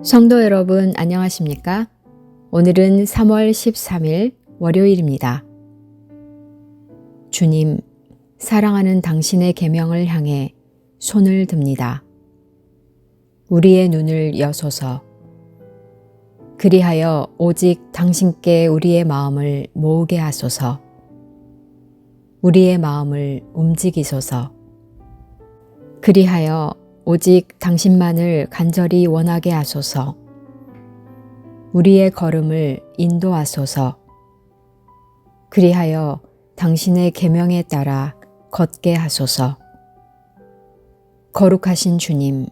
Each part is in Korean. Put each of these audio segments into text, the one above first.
성도 여러분, 안녕하십니까? 오늘은 3월 13일 월요일입니다. 주님, 사랑하는 당신의 계명을 향해 손을 듭니다. 우리의 눈을 여소서. 그리하여 오직 당신께 우리의 마음을 모으게 하소서. 우리의 마음을 움직이소서. 그리하여 오직 당신만을 간절히 원하게 하소서. 우리의 걸음을 인도하소서. 그리하여 당신의 계명에 따라 걷게 하소서. 거룩하신 주님,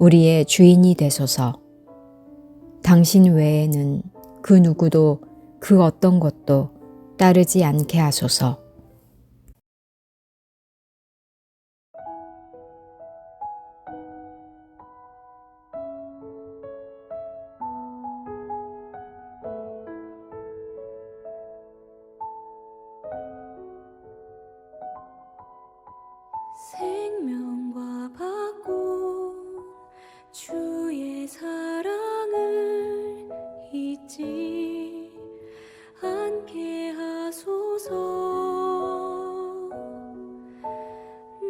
우리의 주인이 되소서. 당신 외에는 그 누구도 그 어떤 것도 따르지 않게 하소서. 생명과 바꾼 주의 사랑을 잊지 않게 하소서.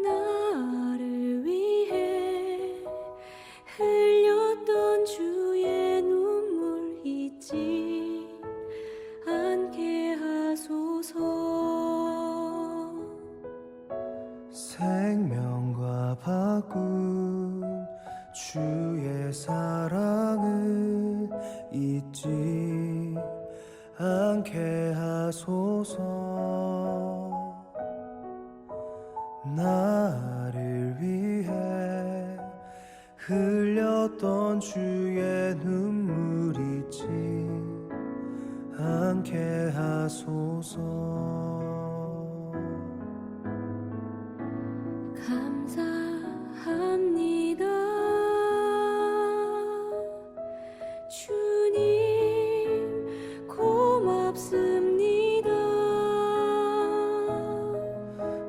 나를 위해 흘렸던 주의 눈물 잊지 않게 하소서. 생명과 바꾼 주의 사랑을 잊지 않게 하소서. 나를 위해 흘렸던 주의 눈물 잊지 않게 하소서. 감사합니다. 주님 고맙습니다.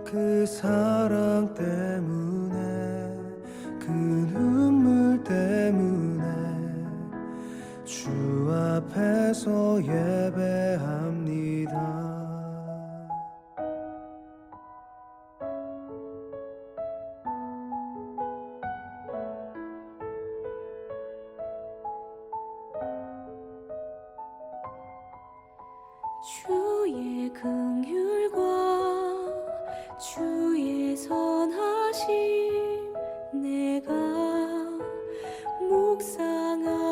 그 사랑 때문에 그 눈물 때문에 주 앞에서 예배합니다. 주의 긍휼과 주의 선하심 내가 묵상하오니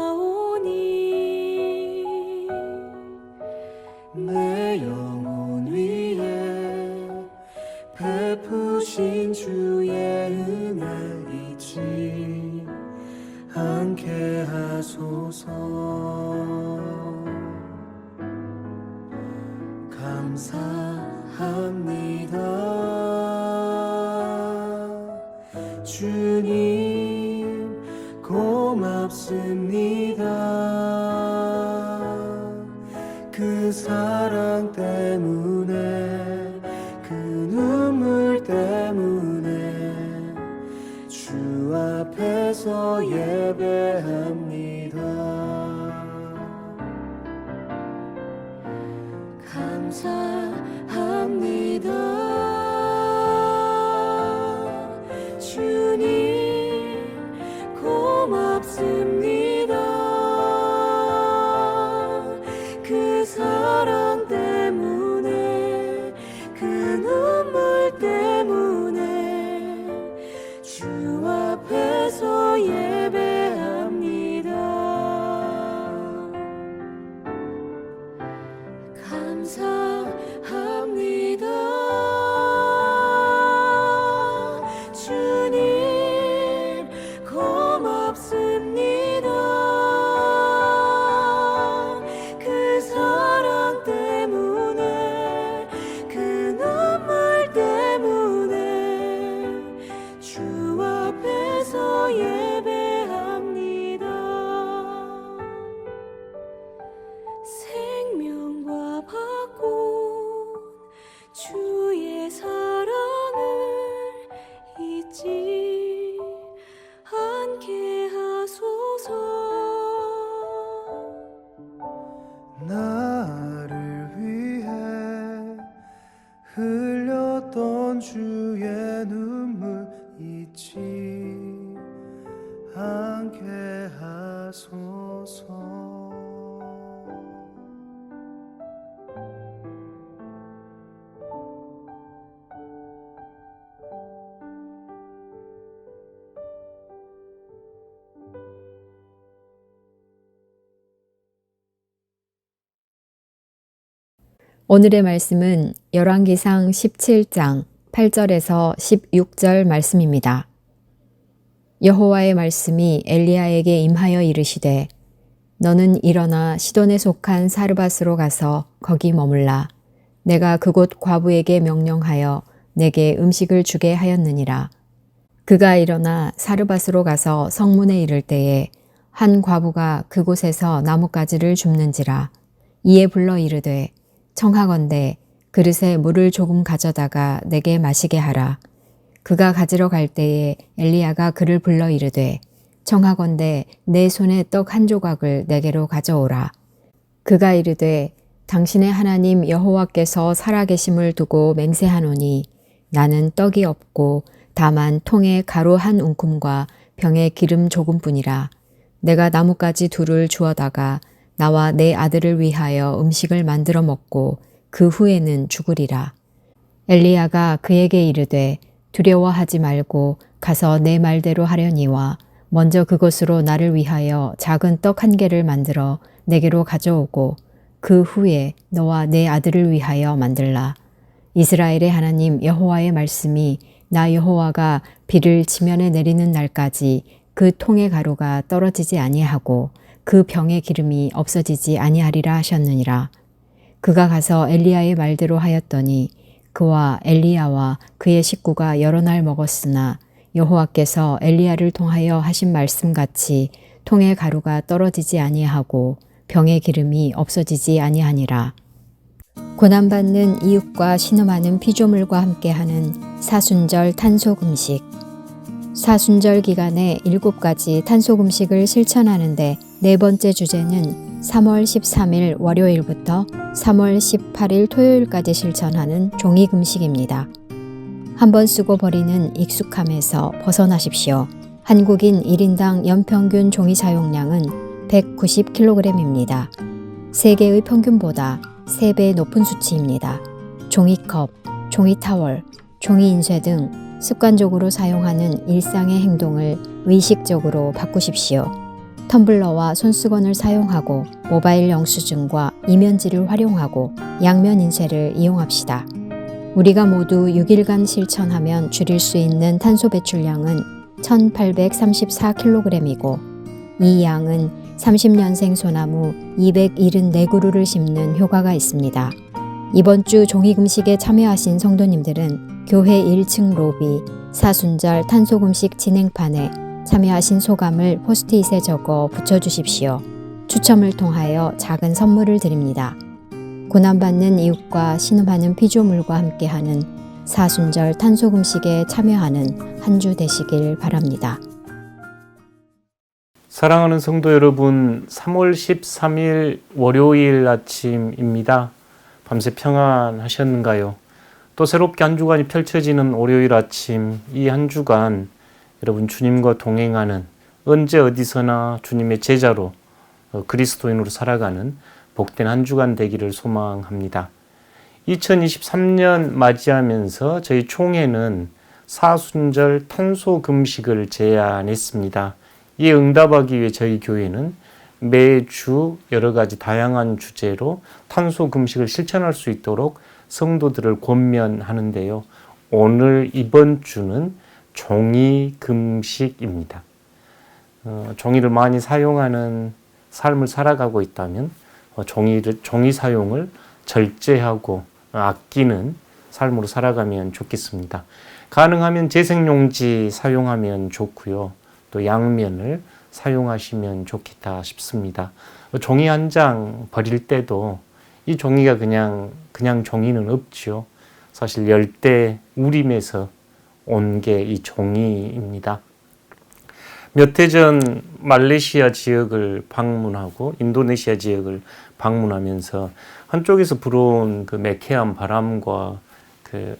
내 영혼 위에 베푸신 주의 은혜 잊지 않게 하소서. 감사합니다. 주님 고맙습니다. 그 사랑 때문에 그 눈물 때문에 주 앞에서 예배합니다. 감사합니다. 주님 고맙습니다. 그 사랑 때문에 그 눈물 때문에 주 앞에서 예배합니다. 감사합니다. 주님 고맙습니다. 그 사랑 때문에 그 눈물 때문에 주 앞에서 예배합니다. 생명과 바꾼 주의 사랑을 잊지 않게 하소서. 오늘의 말씀은 열왕기상 17장 8절에서 16절 말씀입니다. 여호와의 말씀이 엘리야에게 임하여 이르시되 너는 일어나 시돈에 속한 사르밧으로 가서 거기 머물라. 내가 그곳 과부에게 명령하여 내게 음식을 주게 하였느니라. 그가 일어나 사르밧으로 가서 성문에 이를 때에 한 과부가 그곳에서 나뭇가지를 줍는지라. 이에 불러 이르되 청하건대 그릇에 물을 조금 가져다가 내게 마시게 하라. 그가 가지러 갈 때에 엘리야가 그를 불러 이르되 청하건대 내 손에 떡 한 조각을 내게로 가져오라. 그가 이르되 당신의 하나님 여호와께서 살아계심을 두고 맹세하노니 나는 떡이 없고 다만 통에 가루 한 움큼과 병에 기름 조금뿐이라. 내가 나뭇가지 둘을 주어다가 나와 내 아들을 위하여 음식을 만들어 먹고 그 후에는 죽으리라. 엘리야가 그에게 이르되 두려워하지 말고 가서 내 말대로 하려니와 먼저 그것으로 나를 위하여 작은 떡 한 개를 만들어 내게로 가져오고 그 후에 너와 내 아들을 위하여 만들라. 이스라엘의 하나님 여호와의 말씀이 나 여호와가 비를 지면에 내리는 날까지 그 통의 가루가 떨어지지 아니하고 그 병의 기름이 없어지지 아니하리라 하셨느니라. 그가 가서 엘리야의 말대로 하였더니 그와 엘리야와 그의 식구가 여러 날 먹었으나 여호와께서 엘리야를 통하여 하신 말씀같이 통의 가루가 떨어지지 아니하고 병의 기름이 없어지지 아니하니라. 고난받는 이웃과 신음하는 피조물과 함께하는 사순절 탄소금식. 사순절 기간에 7가지 탄소금식을 실천하는데 네 번째 주제는 3월 13일 월요일부터 3월 18일 토요일까지 실천하는 종이금식입니다. 한번 쓰고 버리는 익숙함에서 벗어나십시오. 한국인 1인당 연평균 종이 사용량은 190kg입니다. 세계의 평균보다 3배 높은 수치입니다. 종이컵, 종이타월, 종이인쇄 등 습관적으로 사용하는 일상의 행동을 의식적으로 바꾸십시오. 텀블러와 손수건을 사용하고 모바일 영수증과 이면지를 활용하고 양면 인쇄를 이용합시다. 우리가 모두 6일간 실천하면 줄일 수 있는 탄소 배출량은 1834kg이고 이 양은 30년생 소나무 274그루를 심는 효과가 있습니다. 이번 주 종이금식에 참여하신 성도님들은 교회 1층 로비 사순절 탄소금식 진행판에 참여하신 소감을 포스트잇에 적어 붙여주십시오. 추첨을 통하여 작은 선물을 드립니다. 고난받는 이웃과 신음하는 피조물과 함께하는 사순절 탄소금식에 참여하는 한 주 되시길 바랍니다. 사랑하는 성도 여러분, 3월 13일 월요일 아침입니다. 밤새 평안하셨는가요? 또 새롭게 한 주간이 펼쳐지는 월요일 아침, 이 한 주간 여러분 주님과 동행하는, 언제 어디서나 주님의 제자로 그리스도인으로 살아가는 복된 한 주간 되기를 소망합니다. 2023년 맞이하면서 저희 총회는 사순절 탄소금식을 제안했습니다. 이에 응답하기 위해 저희 교회는 매주 여러 가지 다양한 주제로 탄소금식을 실천할 수 있도록 성도들을 권면하는데요. 오늘 이번 주는 종이금식입니다. 종이를 많이 사용하는 삶을 살아가고 있다면 종이 사용을 절제하고 아끼는 삶으로 살아가면 좋겠습니다. 가능하면 재생용지 사용하면 좋고요. 또 양면을 사용하시면 좋겠다 싶습니다. 종이 한 장 버릴 때도 이 종이가 그냥 종이는 없죠. 사실 열대 우림에서 온 게 이 종이입니다. 몇 해 전 말레이시아 지역을 방문하고 인도네시아 지역을 방문하면서 한쪽에서 불어온 그 매캐한 바람과 그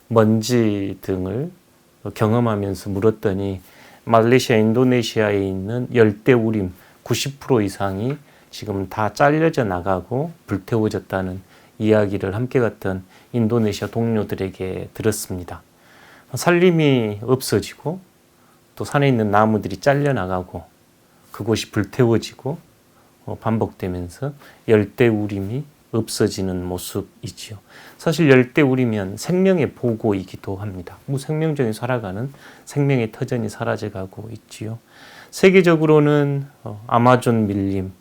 먼지 등을 경험하면서 물었더니 말레이시아, 인도네시아에 있는 열대우림 90% 이상이 지금 다 잘려져 나가고 불태워졌다는 이야기를 함께 갔던 인도네시아 동료들에게 들었습니다. 살림이 없어지고 또 산에 있는 나무들이 잘려나가고 그곳이 불태워지고 반복되면서 열대우림이 없어지는 모습이지요. 사실 열대우리면 생명의 보고이기도 합니다. 무생명종이 살아가는 생명의 터전이 사라져가고 있지요. 세계적으로는 아마존 밀림,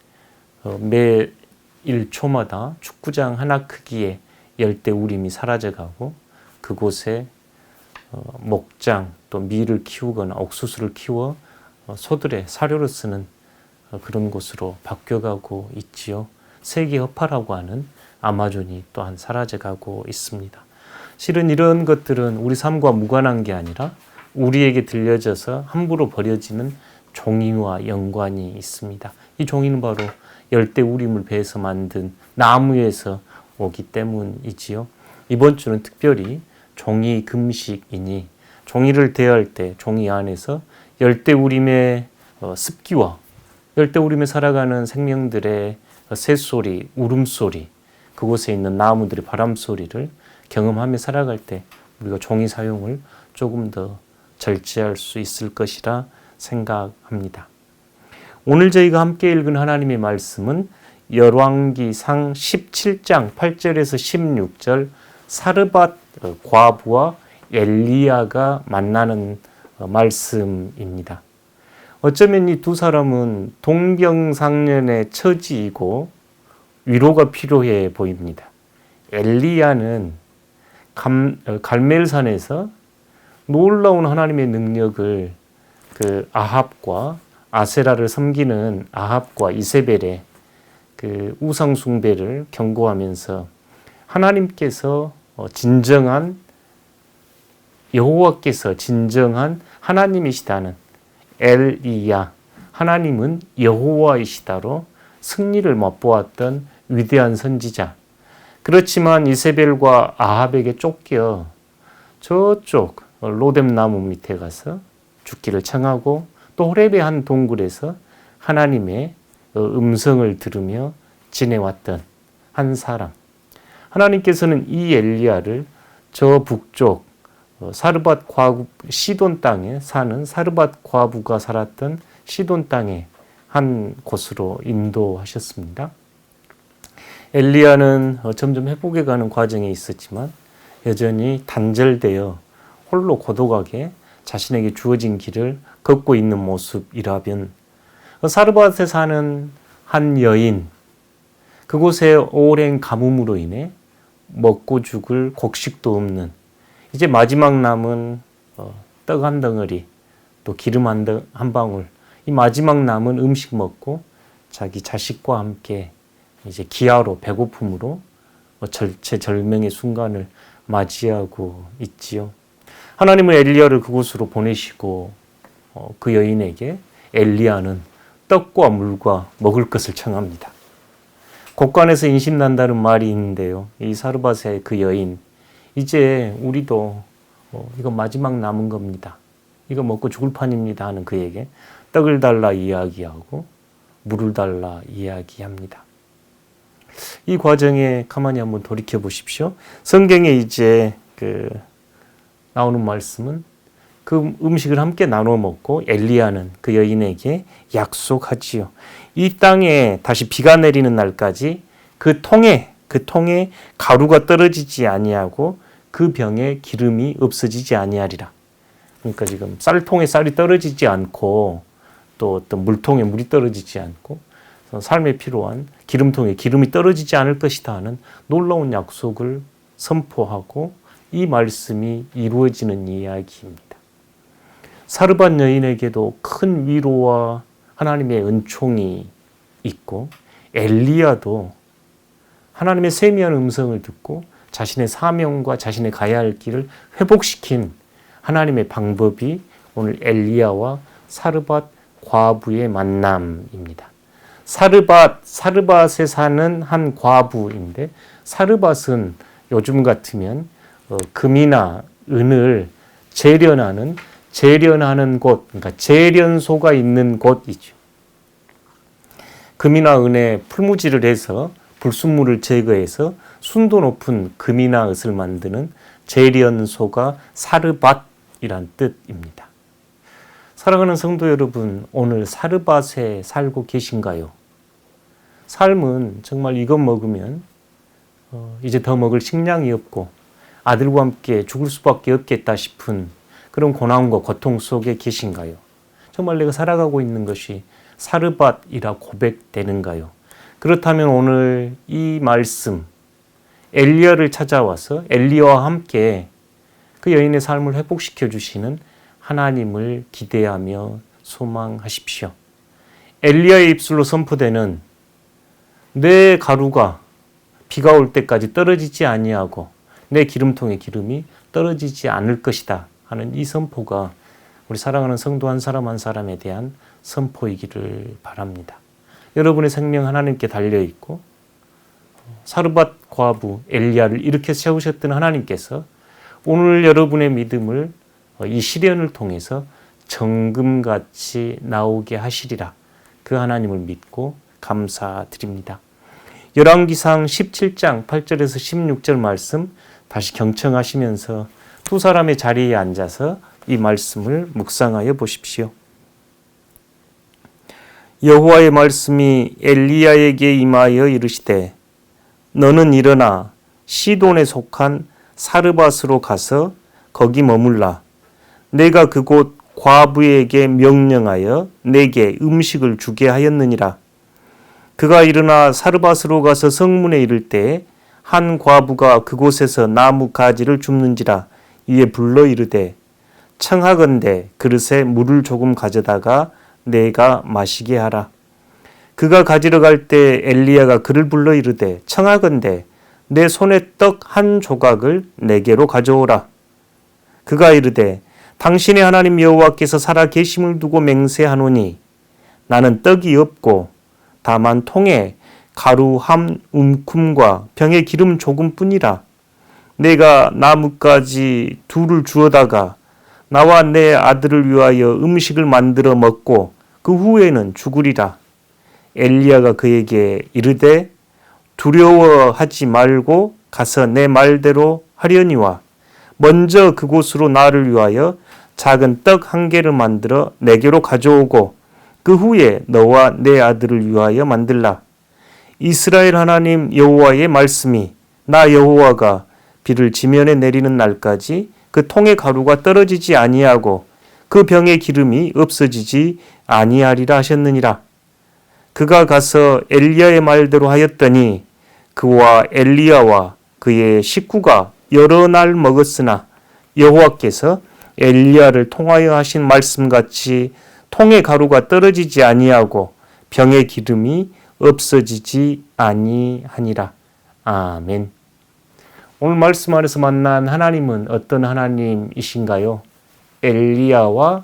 매일 초마다 축구장 하나 크기의 열대우림이 사라져가고 그곳에 목장 또 밀을 키우거나 옥수수를 키워 소들의 사료로 쓰는 그런 곳으로 바뀌어가고 있지요. 세계 허파라고 하는 아마존이 또한 사라져가고 있습니다. 실은 이런 것들은 우리 삶과 무관한 게 아니라 우리에게 들려져서 함부로 버려지는 종이와 연관이 있습니다. 이 종이는 바로 열대우림을 베어서 만든 나무에서 오기 때문이지요. 이번 주는 특별히 종이 금식이니 종이를 대할 때 종이 안에서 열대우림의 습기와 열대우림에 살아가는 생명들의 새소리, 울음소리, 그곳에 있는 나무들의 바람소리를 경험하며 살아갈 때 우리가 종이 사용을 조금 더 절제할 수 있을 것이라 생각합니다. 오늘 저희가 함께 읽은 하나님의 말씀은 열왕기상 17장 8절에서 16절 사르밧 과부와 엘리야가 만나는 말씀입니다. 어쩌면 이 두 사람은 동병상련의 처지이고 위로가 필요해 보입니다. 엘리야는 갈멜산에서 놀라운 하나님의 능력을 그 아합과 아세라를 섬기는 아합과 이세벨의 그 우상 숭배를 경고하면서 하나님께서 진정한 여호와께서 진정한 하나님이시다는 엘리야, 하나님은 여호와이시다로 승리를 맛보았던 위대한 선지자. 그렇지만 이세벨과 아합에게 쫓겨 저쪽 로뎀나무 밑에 가서 죽기를 청하고 또 호렙의 한 동굴에서 하나님의 음성을 들으며 지내왔던 한 사람. 하나님께서는 이 엘리야를 저 북쪽 사르밧 과부 시돈 땅에 사는 사르밧 과부가 살았던 시돈 땅의 한 곳으로 인도하셨습니다. 엘리야는 점점 회복해가는 과정에 있었지만 여전히 단절되어 홀로 고독하게 자신에게 주어진 길을 걷고 있는 모습이라면 사르밧에 사는 한 여인, 그곳에 오랜 가뭄으로 인해 먹고 죽을 곡식도 없는 이제 마지막 남은 떡 한 덩어리 또 기름 한 방울, 이 마지막 남은 음식 먹고 자기 자식과 함께 이제 기아로 배고픔으로 절체절명의 순간을 맞이하고 있지요. 하나님은 엘리야를 그곳으로 보내시고 그 여인에게 엘리야는 떡과 물과 먹을 것을 청합니다. 곡간에서 인신난다는 말이 있는데요. 이 사르밧의 그 여인, 이제 우리도 이거 마지막 남은 겁니다. 이거 먹고 죽을 판입니다 하는 그에게 떡을 달라 이야기하고 물을 달라 이야기합니다. 이 과정에 가만히 한번 돌이켜 보십시오. 성경에 이제 나오는 말씀은 그 음식을 함께 나눠 먹고 엘리야는 그 여인에게 약속하지요. 이 땅에 다시 비가 내리는 날까지 그 통에 가루가 떨어지지 아니하고 그 병에 기름이 없어지지 아니하리라. 그러니까 지금 쌀통에 쌀이 떨어지지 않고 또 어떤 물통에 물이 떨어지지 않고 삶에 필요한 기름통에 기름이 떨어지지 않을 것이다 하는 놀라운 약속을 선포하고 이 말씀이 이루어지는 이야기입니다. 사르밧 여인에게도 큰 위로와 하나님의 은총이 있고 엘리야도 하나님의 세미한 음성을 듣고 자신의 사명과 자신의 가야 할 길을 회복시킨 하나님의 방법이 오늘 엘리야와 사르밧 과부의 만남입니다. 사르밧에 사는 한 과부인데 사르밧은 요즘 같으면 금이나 은을 재련하는 곳, 그러니까 재련소가 있는 곳이죠. 금이나 은에 풀무질을 해서 불순물을 제거해서 순도 높은 금이나 읒을 만드는 재련소가 사르밧이란 뜻입니다. 사랑하는 성도 여러분, 오늘 사르밧에 살고 계신가요? 삶은 정말 이것 먹으면 이제 더 먹을 식량이 없고 아들과 함께 죽을 수밖에 없겠다 싶은 그런 고난과 고통 속에 계신가요? 정말 내가 살아가고 있는 것이 사르밧이라 고백되는가요? 그렇다면 오늘 이 말씀 엘리야를 찾아와서 엘리야와 함께 그 여인의 삶을 회복시켜 주시는 하나님을 기대하며 소망하십시오. 엘리야의 입술로 선포되는 내 가루가 비가 올 때까지 떨어지지 아니하고 내 기름통의 기름이 떨어지지 않을 것이다 하는 이 선포가 우리 사랑하는 성도 한 사람 한 사람에 대한 선포이기를 바랍니다. 여러분의 생명 하나님께 달려있고 사르밧 과부 엘리야를 일으켜 세우셨던 하나님께서 오늘 여러분의 믿음을 이 시련을 통해서 정금같이 나오게 하시리라. 그 하나님을 믿고 감사드립니다. 열왕기상 17장 8절에서 16절 말씀 다시 경청하시면서 두 사람의 자리에 앉아서 이 말씀을 묵상하여 보십시오. 여호와의 말씀이 엘리야에게 임하여 이르시되 너는 일어나 시돈에 속한 사르밧으로 가서 거기 머물라. 내가 그곳 과부에게 명령하여 내게 음식을 주게 하였느니라. 그가 일어나 사르밧으로 가서 성문에 이를 때에 한 과부가 그곳에서 나무 가지를 줍는지라. 이에 불러 이르되 청하건대 그릇에 물을 조금 가져다가 내가 마시게 하라. 그가 가지러 갈 때 엘리야가 그를 불러 이르되 청하건대 내 손에 떡 한 조각을 내게로 가져오라. 그가 이르되 당신의 하나님 여호와께서 살아 계심을 두고 맹세하노니 나는 떡이 없고 다만 통에 가루 한 움큼과 병에 기름 조금뿐이라. 내가 나뭇가지 둘을 주어다가 나와 내 아들을 위하여 음식을 만들어 먹고 그 후에는 죽으리라. 엘리야가 그에게 이르되 두려워하지 말고 가서 내 말대로 하려니와 먼저 그곳으로 나를 위하여 작은 떡 한 개를 만들어 내게로 가져오고 그 후에 너와 내 아들을 위하여 만들라. 이스라엘 하나님 여호와의 말씀이 나 여호와가 비를 지면에 내리는 날까지 그 통의 가루가 떨어지지 아니하고 그 병의 기름이 없어지지 아니하리라 하셨느니라. 그가 가서 엘리야의 말대로 하였더니 그와 엘리야와 그의 식구가 여러 날 먹었으나 여호와께서 엘리야를 통하여 하신 말씀같이 통의 가루가 떨어지지 아니하고 병의 기름이 없어지지 아니하니라. 아멘. 오늘 말씀 안에서 만난 하나님은 어떤 하나님이신가요? 엘리야와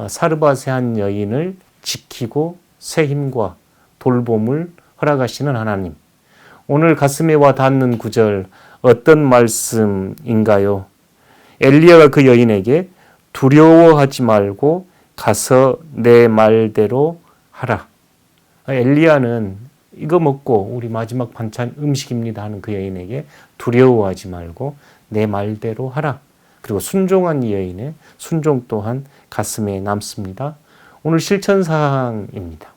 사르밧의 한 여인을 지키고 새 힘과 돌봄을 허락하시는 하나님. 오늘 가슴에 와 닿는 구절 어떤 말씀인가요? 엘리야가 그 여인에게 두려워하지 말고 가서 내 말대로 하라. 엘리야는 이거 먹고 우리 마지막 반찬 음식입니다 하는 그 여인에게 두려워하지 말고 내 말대로 하라. 그리고 순종한 이 여인의 순종 또한 가슴에 남습니다. 오늘 실천사항입니다.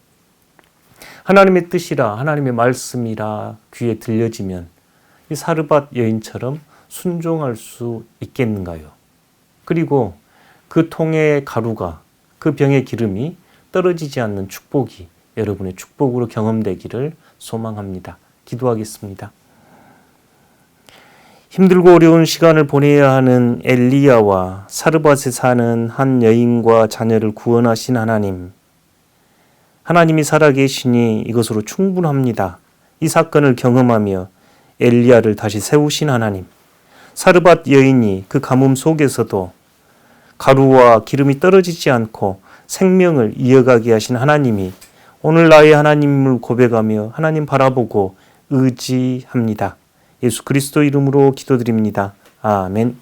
하나님의 뜻이라 하나님의 말씀이라 귀에 들려지면 이 사르밧 여인처럼 순종할 수 있겠는가요? 그리고 그 통의 가루가 그 병의 기름이 떨어지지 않는 축복이 여러분의 축복으로 경험되기를 소망합니다. 기도하겠습니다. 힘들고 어려운 시간을 보내야 하는 엘리야와 사르밧에 사는 한 여인과 자녀를 구원하신 하나님. 하나님이 살아계시니 이것으로 충분합니다. 이 사건을 경험하며 엘리야를 다시 세우신 하나님. 사르밧 여인이 그 가뭄 속에서도 가루와 기름이 떨어지지 않고 생명을 이어가게 하신 하나님이 오늘 나의 하나님을 고백하며 하나님 바라보고 의지합니다. 예수 그리스도 이름으로 기도드립니다. 아멘.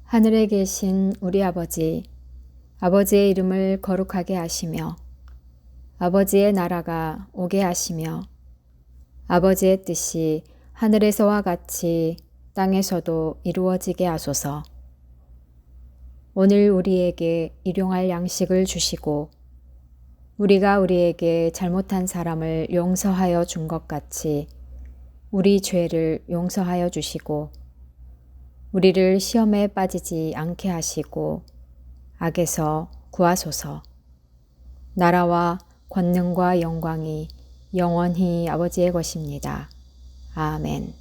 하늘에 계신 우리 아버지, 아버지의 이름을 거룩하게 하시며 아버지의 나라가 오게 하시며 아버지의 뜻이 하늘에서와 같이 땅에서도 이루어지게 하소서. 오늘 우리에게 일용할 양식을 주시고 우리가 우리에게 잘못한 사람을 용서하여 준 것 같이 우리 죄를 용서하여 주시고 우리를 시험에 빠지지 않게 하시고 악에서 구하소서. 나라와 권능과 영광이 영원히 아버지의 것입니다. 아멘.